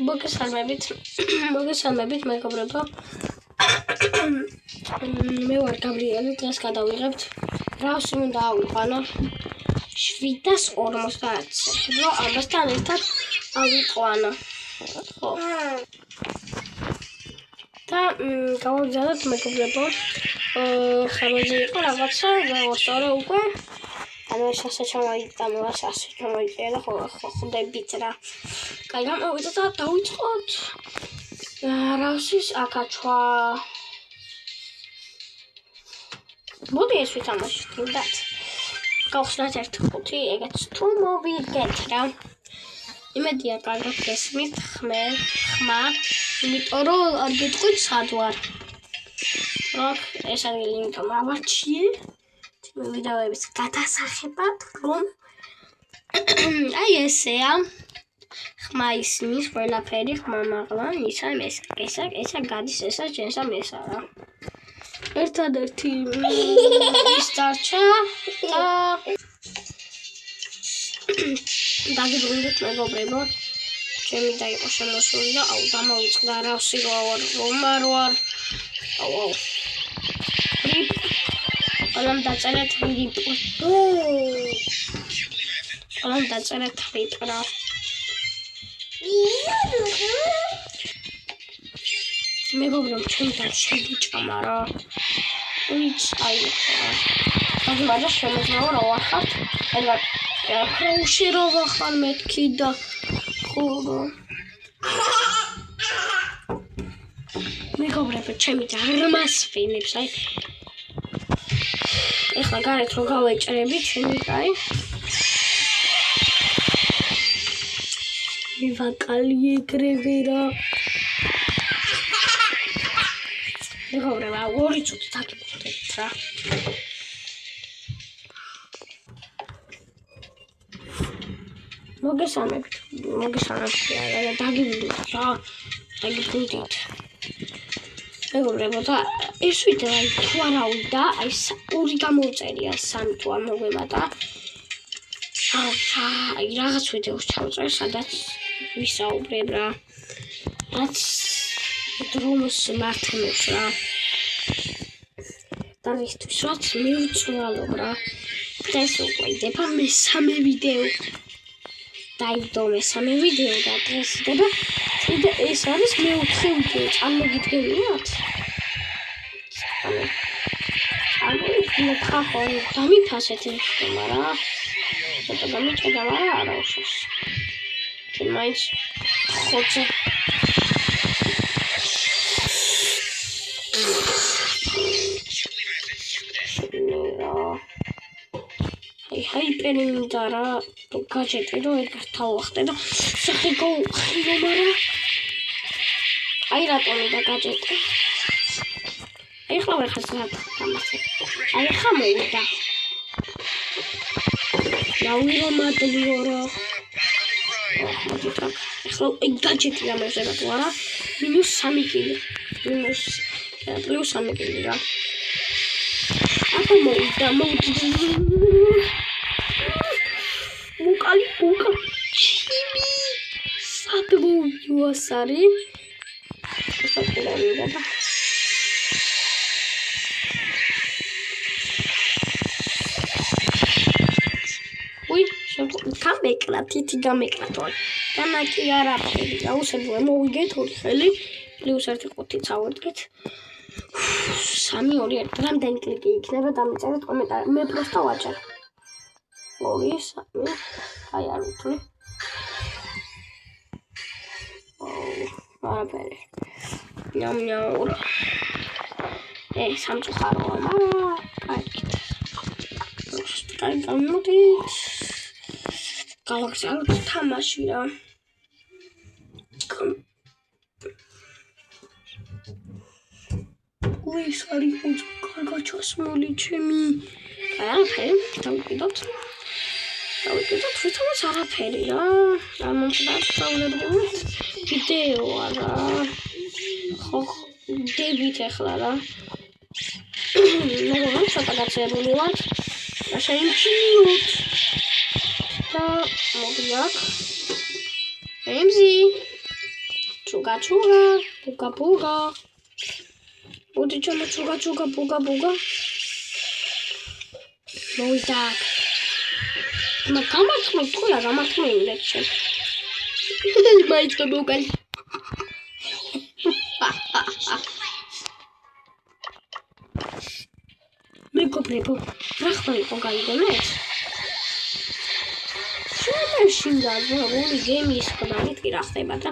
მოგესალმებით მეგობრებო. მე ვარ გაბრიელი, დღეს გადავიღებთ რავს უნდა ავიყვანო 750, რომ ამასთან ერთად ავიყვანო. ხო. და გავაგზავნოთ მეგობრებო. ხაროზე იყო რაღაცა, გავასწორე უკვე. ანუ ეს ასე ჩამოიწერა, ხო ხვდებით რა. კაი, გამოვიდა და დავიწყოთ. რავსის აკაჩვა. მოდი ეს ვითამაშოთ, იმდათ. გავხსნათ 1-5, ეგეც თუ მოვიგეთ რა. იმედია კარგად გესმით ხმა, იმიტომ რომ არ გეტყვით სად ვარ. როქ ეს ადგილი იმიტომ ავარჩიე. ვიდეოების გადასახებად, რომ აი ესეა. ხმა ისმის ყველაფერი, ხმა მაღლა, ისა გადის, ესა ჯენსა მესა რა. ერთადერთი ის დარჩა და დაგიბრუნდეთ მეგობრებო. ჩემი და იყო შემოსული და აუ დამოვიწყდა რავსი რომ არ ვარ. აუ. ყველამ დაწერეთ რიპ. ყველამ დაწერეთ რიპ რა. მეგობრებო, ჩემი და შევიჭამა რა. ვიც აი ხა. მაგრამ შემოძნაო რა ვახავთ. ეგარ ქროუში რო ვახარ მეთქი და ხო. მეგობრებო, ჩემი და რმას ფინებს აი. ეხლა გარეთ რო გავეჭრები ჩემი კაი. მივაკალი ეგრევე რა. მეგობრებო, 2 წუთი დაგიბრუნდეთ რა. მოგესალმებით დაგიბრუნდეთ რა. დაგიბრუნდეთ. მეგობრებო, და ეს ვიდეო აი თუ არ ავიდა, აი 2 გამოვწერია, 3 თუ არ მოვემატა. აი რაღაც ვიდეოს ჩავწერ, სადაც ვისაუბრებ რა. რაც დრომს მართლებს რა. და ისთვის რაც მივწვალობ რა. დღეს უკვე იდება მესამე ვიდეო. დაიბდო მესამე ვიდეო და დღეს იდება ეს არის მე-4 ვიდეო. წარმოგიდგენიათ? ანუ ხახო დამიფასეთ ხმა რა. ცოტა გამიჭდა მაგრამ არა უშავს. ჩვენ მაინც ხოჭე ჰაიპერი მინდა რა გაჭეტე რომ ეგრეთ თავახტე და სახე გავხილო მაგრამ აი რატომი და გაჭეტე აი ხლა ვერ ხასნა თამაში აი ხა მოვიდა ნაურო მადლიო რა ახლა აი გაჭეტე ამერზება თუ არა -3 კილი +3 კილი რა აბა მოვიდა Buka. Chimi. Sadbu yuasari. Ui, გამეკლა, თითი გამეკლა თორე. განაკი არაფერი. აუსებო, მოვიგეთ 2 ხელი, +1 წავედგეთ. 3 2 1 რამდენი კლიკი იქნება დამიწერეთ კომენტარი. მე პროსტა ვაჭერ. 2 3 აი არ ვთვლი. არაფერი. ნიამ. სამწუხაროა, მაგრამ კარგით. კაი გამოდით. გავაგზავნოთ თამაში რა. ის არის კარგად ჩასმული ჩემი. არაფერი, დავიკიდოთ. თვითონაც არაფერი რა. ამომხდარწავლებული ვიდეოა რა. ხო, დებით ახლა რა. მეგობრებო, ცოტა გაწეული ვარ. და შეიმჩნიოთ. და მოდი აქ. ემზი. ჩუგა, ბუგა. მოდი ჩამო ჩუგა, ბუგა. მოვიდა. გამართმე თქვია, ლექშენ. მაიწყებ უკან. მეგობრებო, რა ხმა იყო გაიგონეთ? შინდა როლი გემის ხმა მეთქი რა ხდება და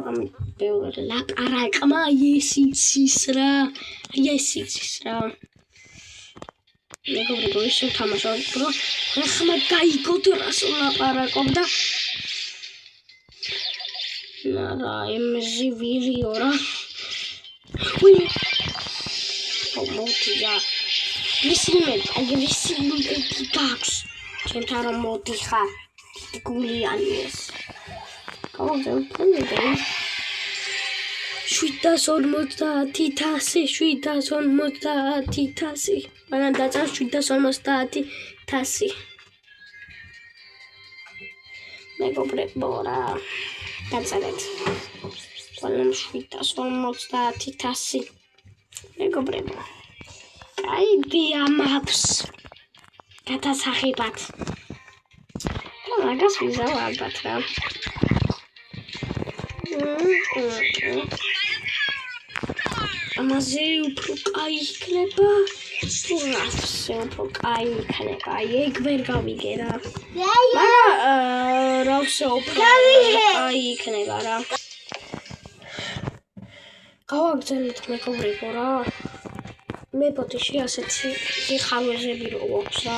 ამ ბევრ ლაპარაკმა ესიცის რა. მეგობრებო, ისე თამაშობ, რომ რა ხმა გაიგოთ რას ლაპარაკობდა. რა ემზი ვირიო რა. მოდია. ვისიმეთი გაქვს. ჩემთან რომ მოდიხარ. გულიანი ეს. გავაგზავნე. 750,000. მაგრამ დაწარ 750,000. მეგობრებო რა. დაწერეთ. ყველამ 750,000. მეგობრებო. აიდია მაქვს. გადასახებად. მაგას ვიზავ ალბათ რა. ამაზე უფრო კაი იქნება. რასზე უფრო კაი იქნება. ეგ ვერ გავიგე რა. მაგრამ რასზე უფრო კაი იქნება რა. გავაგზავნეთ მეგობრებო რა. მე ბოდიში ასეთი ხავერები რო აქვს რა.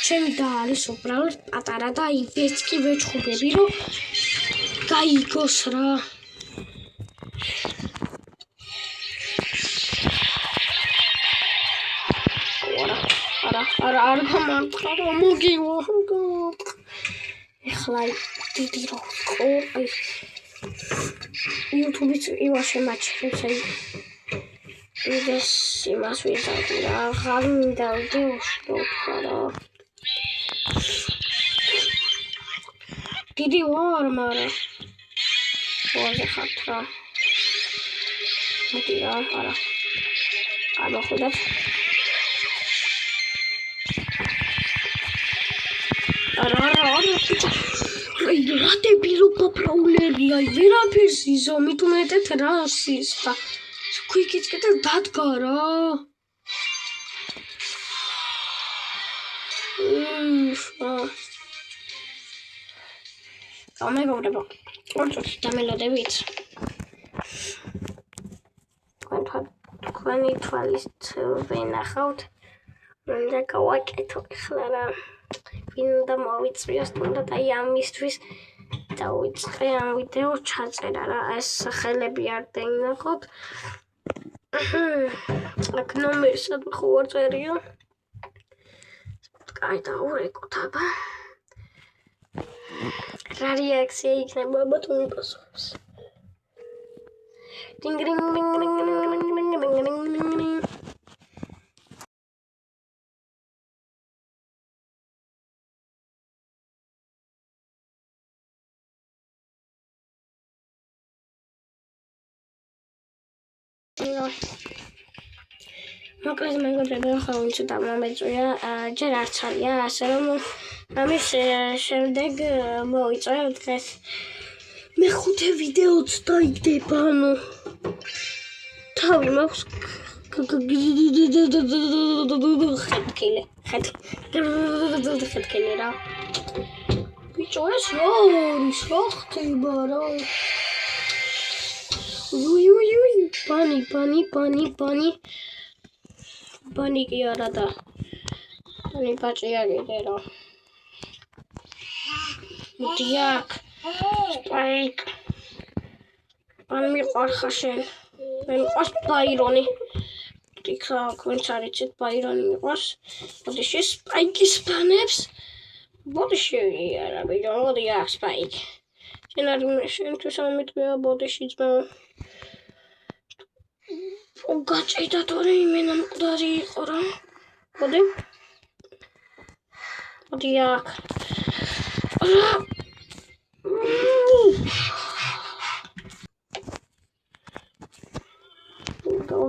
ჩემი და არის უბრალოდ პატარა და ის კი ვეჩხუბები რომ გაიგოს რა. არა გამარტყა რომ მოგივა. ეხლა დიდი რო ყო YouTube-იც ივაშე მაჩხებს აი ეს იმას ვიზავდი რა. აღარ მინდა ვდივშოთ რა. დიდი ვარ მაგრამ ვაზე ხართ რა. მოდი რა არა. ამოხვიდეთ. არა. რა დებილო პოპულარია. ვერაფერს იზო მithumetet რასის და ქვიქიც კიდე დადგა რა. მეგობრებო, ორწუთი დამელოდებით. თქვენი თვალით ვენახავთ. მინდა გავაკეთო ახლა რა. ვინდა მოვიწვიოს თუნდაც აი ამისთვის დავიწყე ამ ვიდეოს ჩაწერა რა. ეს სახელები არ დაინახოთ. აქ ნომერსაც ხო არ წერია. კაი დაურეკოთ აბა. რა რეაქცია იქნება აბა თუ მიპასუხებს. მოკლედ მეგობრებო, ახლა ვინც დამომეწვია, ჯერ არც არია, ასე რომ ამის შემდეგ მოვიწვევ დღეს მეხუთე ვიდეოც დაიდება, ანუ თავი მაქვს ხეთქილი რა. ბიჭო ეს რა არის, რა ხდება რა. Bani ki ara da. Bani pachiya gide ra. Diak. Spike. Bani miqar khashen. Men miqars Byroni. Dikha kwens aricit Byroni miqars. Bodishi Spike spanebs. Bodishi ara bijo diak Spike. Shen tu samitqvia bodishi dzma. გაჭირდა თორე იმენა მკვდარი იყო რა. მოდი აქ.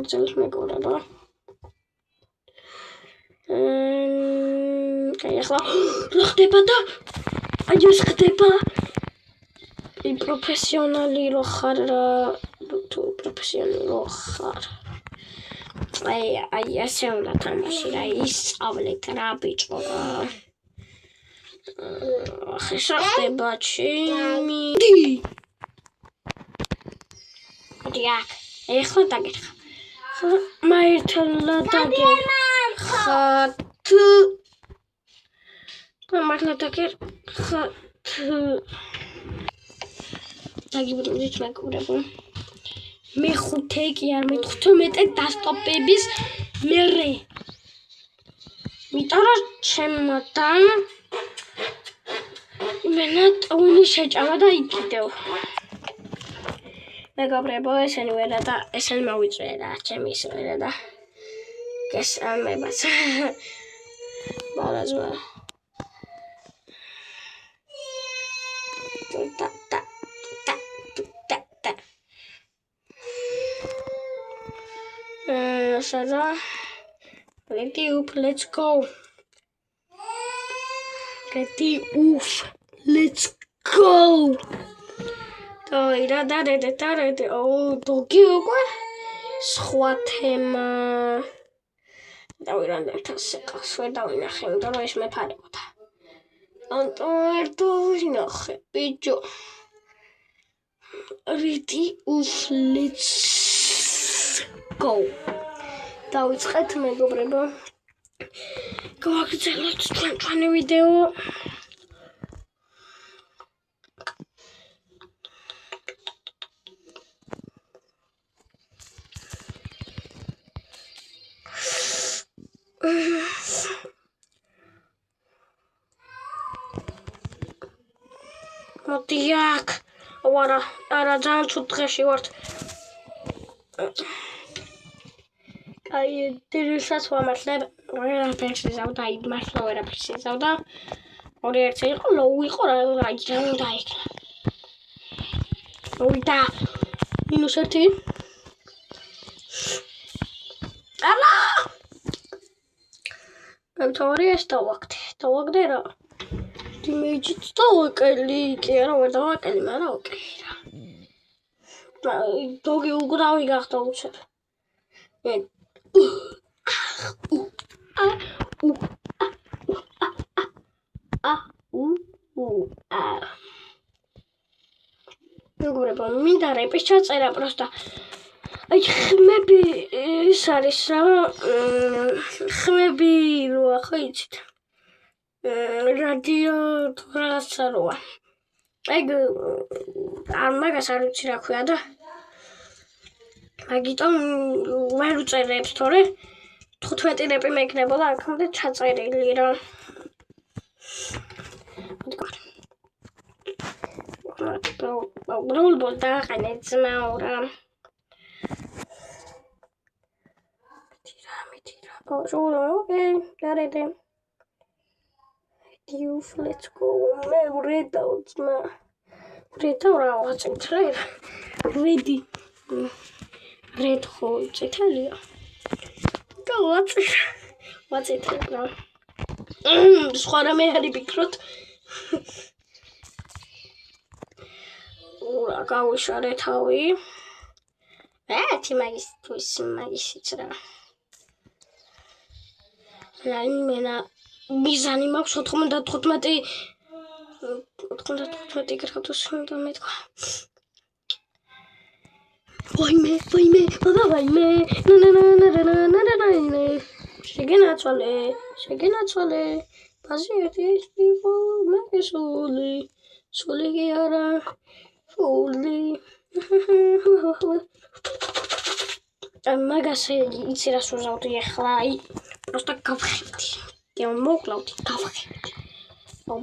ხორცელს მეგობრებო. კაი, ახლა რა ხდება და აი ეს ხდება. პროფესიონალი რო ხარ, თუ პროფესიონალი რო ხარ. აი ასე უნდა თამაში რა, ისწავლეთ რა ბიჭო რა. ახლა ხდება ჩემი. დიახ, ეხლა დაგეხა. მაერთლა დაგეხა. მართლა დაგეხა. დაგიბრუნდით მეგობრებო. მე-5 კი არ მე-15 დასტოპების მერე. მიტარა ჩემთან მენა ტოვინი შეჭამა და იქიდევ. მეგობრებო, ესენი ვერა და ესენი მოვიწვია რა, ჩემი ის ვერა და გესამებას. ბალაზმა. Sada, ready up, let's go. Ready up, let's go. Da. Oh, dogi უკვე სხვა თემა. დავირანდე თასეკას, ვერ დავინახე, იმიტომ რომ ეს მეფარებოდა. ვერ დავინახე, ბიჭო. Ready up, let's go. დავიწყეთ მეგობრებო. გავაგრძელოთ ჩვენი ვიდეო. მოდი აქ. არა ძალიან ცუდ დღეში ვართ. აი დირისაც ვამართლებ. ვერაფერს იზავდა, მართლა ვერაფერს იზავდა. 2-1 იყო, ლოუ იყო რა უნდა იქნა. მოვიდა. -1. ალა! გამთავარი ეს დავაგდე რა. დიმეიჯიც დავაკელი, კი არა ვერ დავაკელი, მაგრამ ოკეი რა. დოგი უკრავი გახდა უცებ. მეგობრებო, მინდა რეპის ჩაწერა პროსტა. აი ხმები ის არის რა, ხმები როა ხო იცით? რადიო თუ რაღაცა როა. ეგ არ მაგას არ ვიცი რა ქვია და მაგიტომ ვერ უწერ რეპს, თორე 15 რეპი მექნებოდა აქამდე ჩაწერილი რა. ბროლბოლ დააყენე ძმაო რა. მითირა. ოკეი, დარედე. Let's go. მე ვრედავ ძმა. ვრედავ რა ვაწითრე. Ready. Red hole წითელია. ვაწითრე რა. სხვა რამე არის ვფიქროთ. ურა გავიშარე თავი. ეთი მაგისიც რა. მენა მიზანი მაქვს 95 გრადუსი უნდა მეთქვა. ვაიმე, ბაბა ვაიმე. შეგენაცვალე. ბაზი ერთი იყო, მაგე სული კი არა. ფული. მაგას იცი რას ვუზავდი ახლა, აი, პროსტა გავხებდი. მოკლავდი, გავხებდი.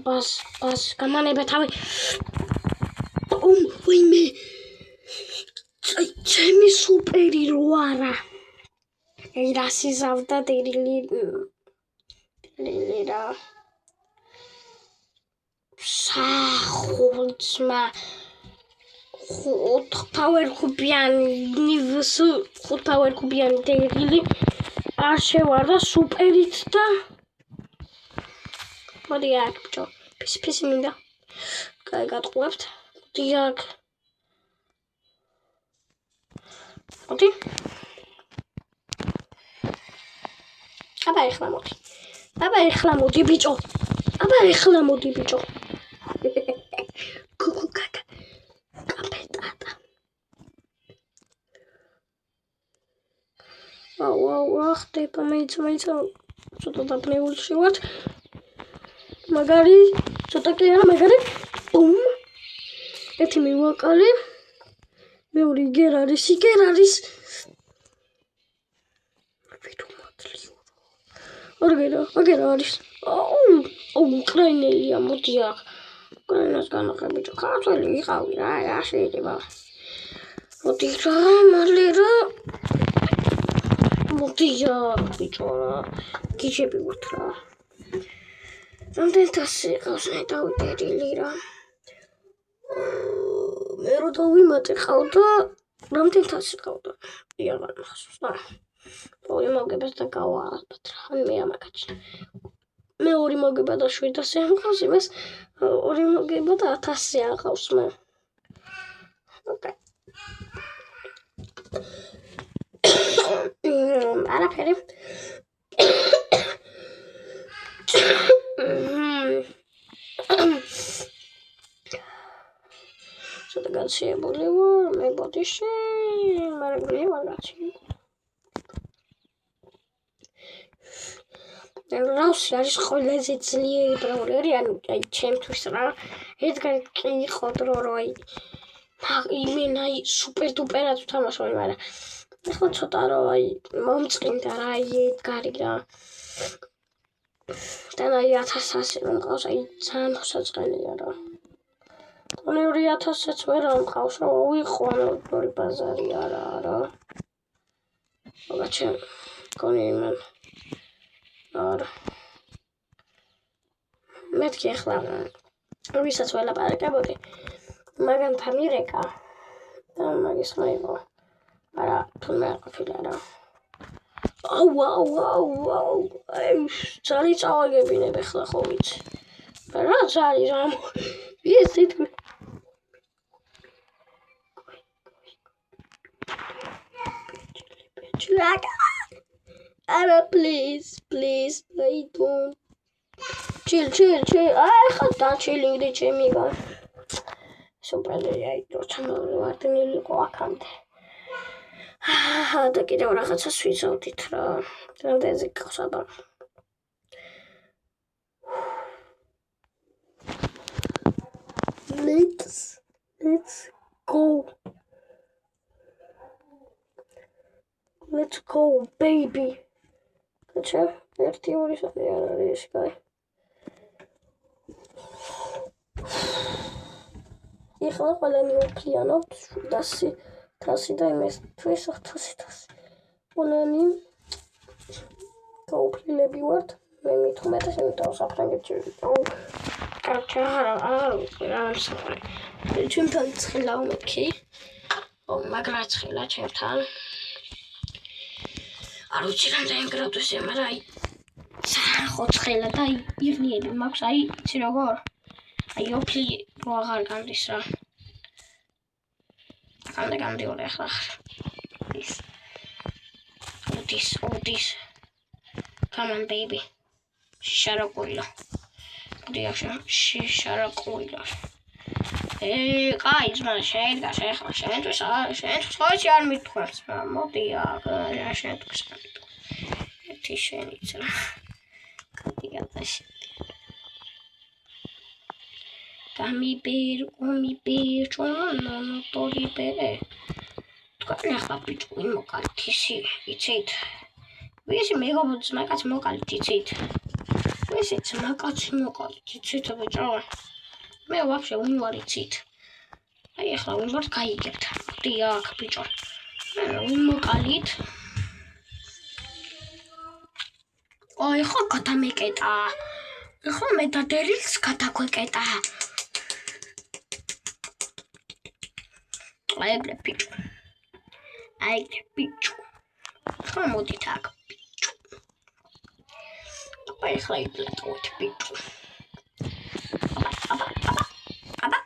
ბას, გამანება თავი. ვაიმე. ჩემი სუპერი რო არა. აი რას იზავდა დერილი რა. სახულცმა ხუთფავერქუბიანი დეგილი არ შევარდა სუპერით და მოდი აქ ბჭო ფისი მინდა კაი გატყუებთ მოდი აქ მოდი აბა ეხლა მოდი ბიჭო კუკუ კაკა კაპეტატა აუ ხდება მეც ცოტა დაბნეულში ვარ მაგარი ცოტა კი არა მაგარი ბუმ ერთი მივაკალე მეორე იგერ არის აგერა არის უკრაინელია მოდი აქ უკრაინას განახე ბიჭო ქართველი იყავი რა არ შეიძლება მოდი რა მალე რა მოდი აქ ბიჭო რა გიჟები ვართ რა რამდენ თასი ყავს მე დავიწერილი რა მე რო დავიმატე ყავდა რამდენ თასი ყავდა აღარ მახსოვს და ორი მოგებას და გავაალბათ რა ან მე ამაკაჩი მე ორი მოგება და 700 ამყავს იმას ორი მოგება და 1000 ამყავს მე ოკეი არაფერი ცოტა გაჩიებული ვარ მე ბოდიში მაგრამ გლევა გაჩიებული რუსი არის ყველაზე ძლიერი ბრაულერი ანუ აი ჩემთვის რა ერთგან კი იყო დრო რომ აი იმენა სუპერ დუპერად ვთამაშობ მაგრამ ეხლა ცოტა რომ აი მომწყინდა რა აი ედგარი რა და აი 1100 რომ მყავს აი ძალიან მოსაწყენია რა კონი 2000-ს ვერ მყავს რა ვიყო ანუ ორი ბაზარი არა მოგაჩემ კონი იმან არა მეთქი ახლა ვისაც ველაპარაკებოდი მაგანთან მირეკა და მაგის მოიგო არა თუნდაც არ ყოფილა რა აუ ძალი წავაგებინებ ახლა ხო ვიცი რა ძალი რა ის თითქოს არა please I don't chill აი ხა დაჩილინდი ჩემი გან სუპერია აი როცა ვარტენილი ყო აქამდე და კიდევ რაღაცას ვიზავდით რა რამდენზე გყავს აბა let's go baby გაჩა ერთი ორი სამი არ არის კაი ეხლა ყველანი უფლიანობთ 700 და იმეს თვის 1000 ყველანი გაუფლილები ვართ მე მithumetes იმიტომ საფრანგეთში კარჩა არა სამყარო ჩვენთან ცხელა უმექი მაგრა ცხელა ჩემთან არ ვიცი რამდენი გრადუსია მაგრამ აი ხო ცხელა და იღლიები მაქვს აი იცი როგორ აი ოფლი რო აღარ გამდის რა ამდე გამდიოდი ახლა ის come on baby შარაკუილა დიახშა შარაკუილა კაი ძმა შედგა ახლა შენთვის ხოჭი არ მithქვას მოდი შენთვის ერთი შენიც რა კატიგატაში გამიბერ ჩონო ტორიბერე თქვენ ახლა ბიჭო იმოკალით იცით ვისი მეგობრებს მაგაც მოკალით იცით ვისი მაგაც მოკალით იცით ბიჭო მე ვაფშე ვინ ვარ იცით აი ახლა ვინ ვარ გაიგებთ მოდი აქ ბიჭო მე ვინ მოკალით აი ხო გადამეკეტა ხო მე და დერილს გადაგვეკეტა ეხლა ეგრე ბიჭო. აი ეგრე ბიჭო. ხა მოდით აქ ბიჭო. ეხლა იბლატოთ ბიჭო. აბა,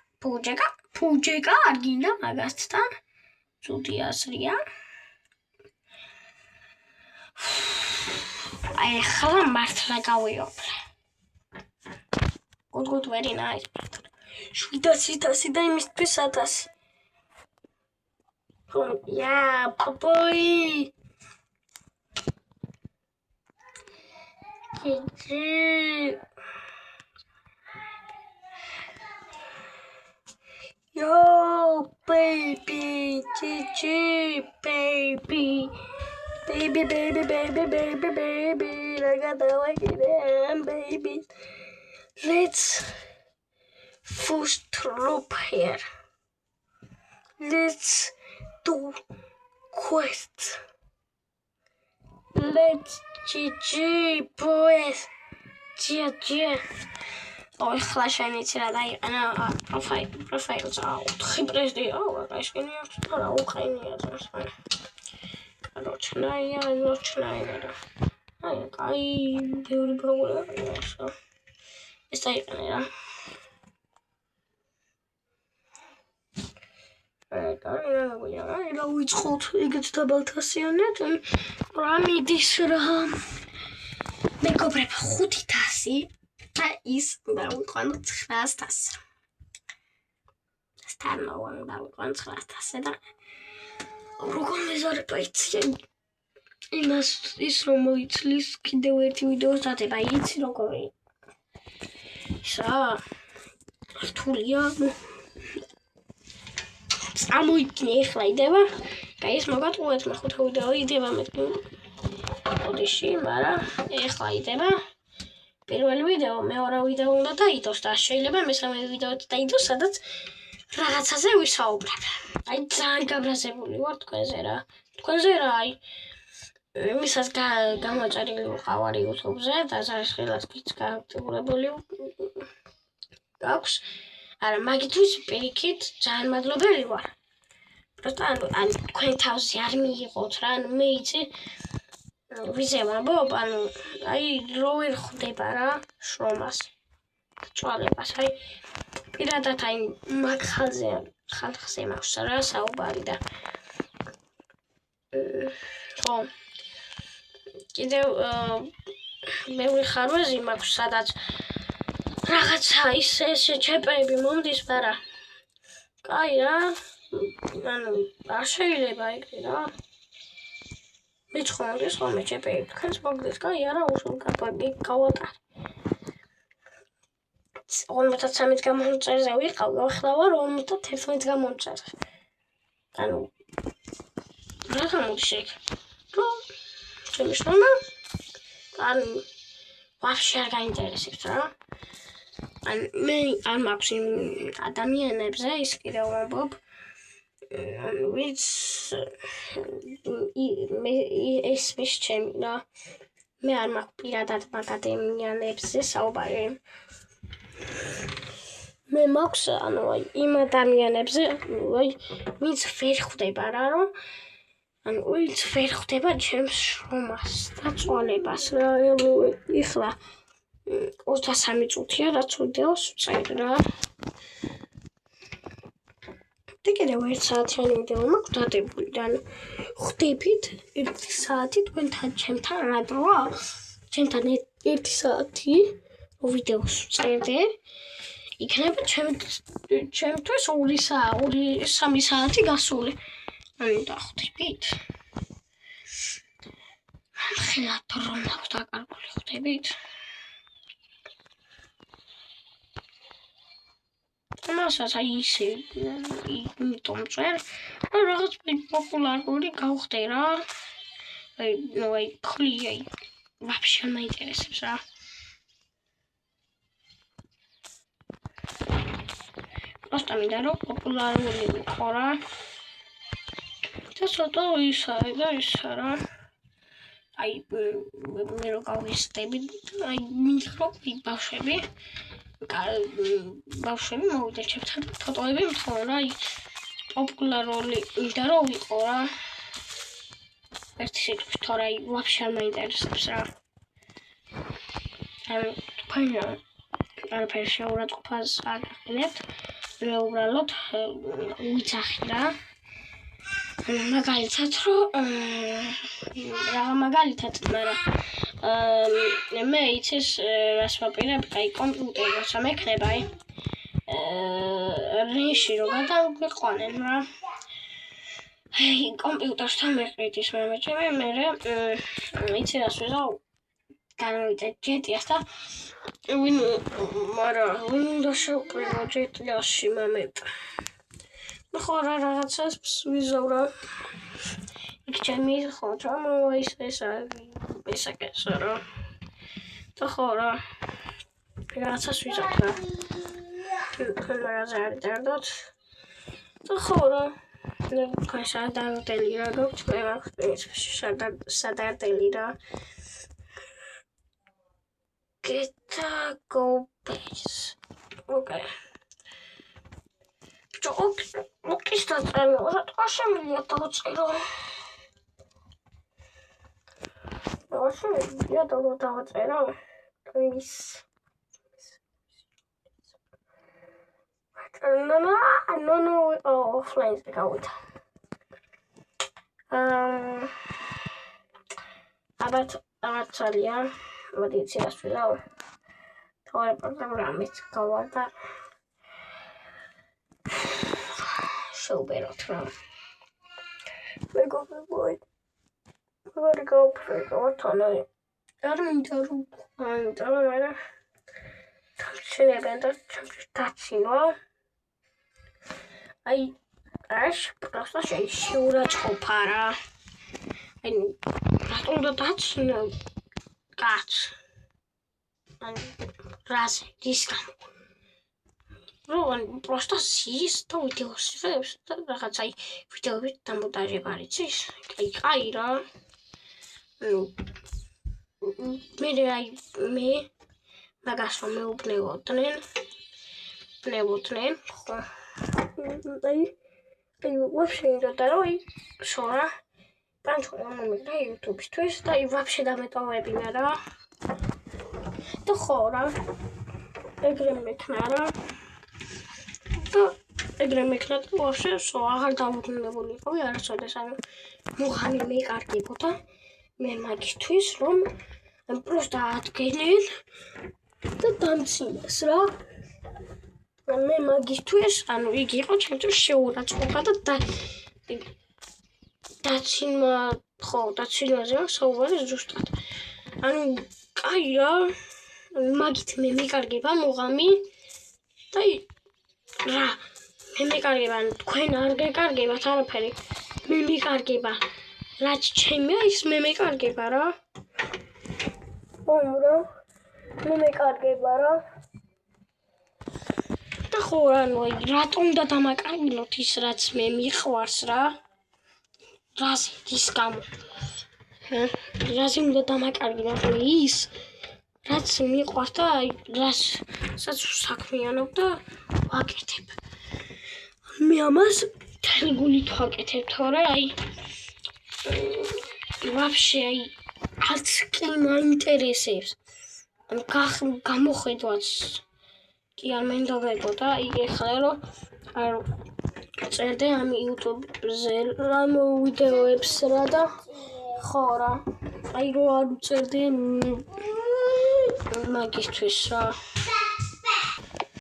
ფუჯეკა არ გინდა მაგასთან. ცუდი ასრია. აი ახლა მართლა გავიოფლე. Good, very nice. 700 და იმისთვის 1000. Yeah, boy. Yo, baby, GG, baby. Baby, I got the like it, baby. Let's push through here. Let's do quest. Let's GG, boys. GG. Oh, ეხლა შენიც რა დაიყენა პროფაილს აუთხი პრეზდი. აი შენი აქვს რა უყენია ეს. Короче, ნოჩნაია. აი, ბევრი პრობლემაა ახლა. ეს დაიყენე რა. აი, რა ვიწყოთ ეგეთ დაბალთასიანად. რა მიდის რა. მეგობრებო 500 და ის დავიყვანოთ 900. სტარმოვან დავიყვანოთ 900 და როგორ მეზარება იცი იმას ის რომ მოიცლის კიდევ ერთი ვიდეოს დადება იცი როგორი ისა რთულია ამოიქნე ახლა იდება და ის მოგატყუეთ მეხუთე ვიდეო იდება მეთქი ოდიში მაგრამ ახლა იდება პირველი ვიდეო მეორე ვიდეო უნდა დაიდოს და შეიძლება მესამე ვიდეოც დაიდოს სადაც რაღაცაზე ვისაუბრებ აი ძალიან გაბრაზებული ვარ თქვენზე რა აი იმისაც გამოწერილი ვიყავ YouTube-ზე და ძალიან ხელად გიც გააქტიურებული აქვს არა მაგისთვის პირიქით ძალიან მადლობელი ვარ просто ან თქვენ თავზე არ მიიღოთ რა ანუ მე იცი ვიზე ვამბობ ანუ აი რო ვერ ხვდება რა შრომას წვალებას აი პირადად აი მაგ ხალხზე მაქვს რა საუბარი და ხო კიდევ მეორე ხარვეზი მაქვს სადაც რაღაცა ისე შეჭეპები მომდის მაგრამ კაი რა ანუ არ შეიძლება ეგრე რა მეცხოვრის ხოლმე შეჭეპები თქვენს მოგდეს კაი არა უშულ გავატარ 53 გამომწერზე ვიყავ ახლა ვარ 51 გამომწერზე ანუ რა გამოდის ეგ შემიშონა ანუ ვაფშე არ გაინტერესებს რა ან მე არ მაქვს იმ ადამიანებზე ის კიდევ ვამბობ ვიც ეს მის ჩემი რა მე არ მაქვს პირადად ადამიანებზე საუბარი მე მაქვს ანუ იმ ადამიანებზე აი ვინც ვერ ხვდება რა რომ ანუ ვინც ვერ ხვდება ჩემს შრომას და წვალებას რა ეხლა 23 წუთია რაც ვიდეოს ვწერ რა და კიდევ 1 საათიანი ვიდეო მაქვს დადებული და ხვდებით 1 საათი თქვენთან ჩემთან რა დროა ჩემთან 1 საათი ვიდეოს ვწერდე იქნება ჩემთვის 2-3 საათი გასული ანუ დახვდებით ხელად რომ აქვს დაკარგული ხვდებით მასაც აი ისე იმიტომ წერ რაღაც პოპულარული გავხდე რა აი ფული აი ვაფშე მაინტერესებს რა просто მინდა რომ პოპულარული ვიყო რა და ცოტა ისა რა აი მე რო გავისტები აი მიხრობი ბავშვები მოვიდა ჩემთან ფოტოები მთხოვნა აი პოპულარული და რო ვიყო რა. ერთი სიტყვით თორე ვაფშე არ მაინტერესებს რა. თქვენ არაფერი შეურაცხყოფას არ გიყენებთ. მე უბრალოდ ვიცახი რა. მაგალითად რომ რაღა მაგალითად მაგრამ მე იცის რას ვაპირებ, აი კომპიუტერი როცა მექნება, აი რიში რო გადავიყვანენ რა. აი კომპიუტერთან მეყრით ის მემეჭები, მერე იცი რას ვიღავ, განვიწე GTA-ს და მაგრამ ვინ უნდა შევყირო GTA-ში მამეთ. ხო რა რაღაცას ვიზავ რა. იქ ჩემი ხო ჩამოვა ესაკესო რა. და ხო რა. რაღაცას ვიზავ რა. რაღაცა არ დარდოთ. და ხო რა. თქვენ სადარტელი რა გაქვთ, მე მაქვს სადარტელი რა. GTA Go Base. Okay. ოკის დაწერილ, რა შემიძლია დავწერო? რა შემიძლია დავწერო? Please. No, offline გავიდა. აბაცალია, მოდი იცი რას ვიღავ. თორე პროგრამით გავარდა. შევბეროთ რა. მე გოგოი. როგორ გავფრთხილოთ ანუ არ მინდა რომ მაგრამ შეიძლება დაცინო. აი აშ პროსტა შეურაცხყოფა რა. აი რატომ უნდა დაცინო? კაც. ანუ რაზე დისკამ. რომ პროსტა სის და ვიდეოს იღებს და რაღაც აი ვიდეოებით დამონტაჟება არ იცის? კაი რა. მე მაგას რომ მეუბნებოდნენ ხო აი ვაფშე და რო შორა პანჩო მომიგდა YouTube-ისთვის და ვაფშე დამეტოვები მე რა და ხო რა ეგრე მექნა რა და ეგრე მექნა და ვაფშე აღარ დავუგნებულიყავი არასოდეს ანუ მუღანი მეკარგებოდა მე მაგისთვის რომ просто ადგენენ და დამცინეს რა მე მაგისთვის ანუ იგი იყო ჩემთვის შეურაცხყოფა და დაცინვა ხო დაცინვაზე საუბარი ზუსტად ანუ კაი რა მაგით მე მეკარგება მუღამი და რა მე მეკარგება თქვენ არ გეკარგებათ არაფერი მე მეკარგება რაც ჩემია ის მე მეკარგება რა რა მე მეკარგება რა და ხო ანუ რატომ და დამაკარგილოთ ის რაც მე მიყვარს რა რას ის გამო რას უნდა დამაკარგილოთ ის რაც მიყვარს და რასაც საქმიანობ და ვაკეთებ მე ამას თელგულით ვაკეთებ თორე აი ვაფშე აი არც კი მაინტერესებს ანუ გამოხედვაც კი არ მენდობებოდა იქ ეხლა რომ არ წერდე ამ YouTube-ზე რამ ვიდეოებს რა და ხო რა აი რო არ წერდე მაგისთვის რა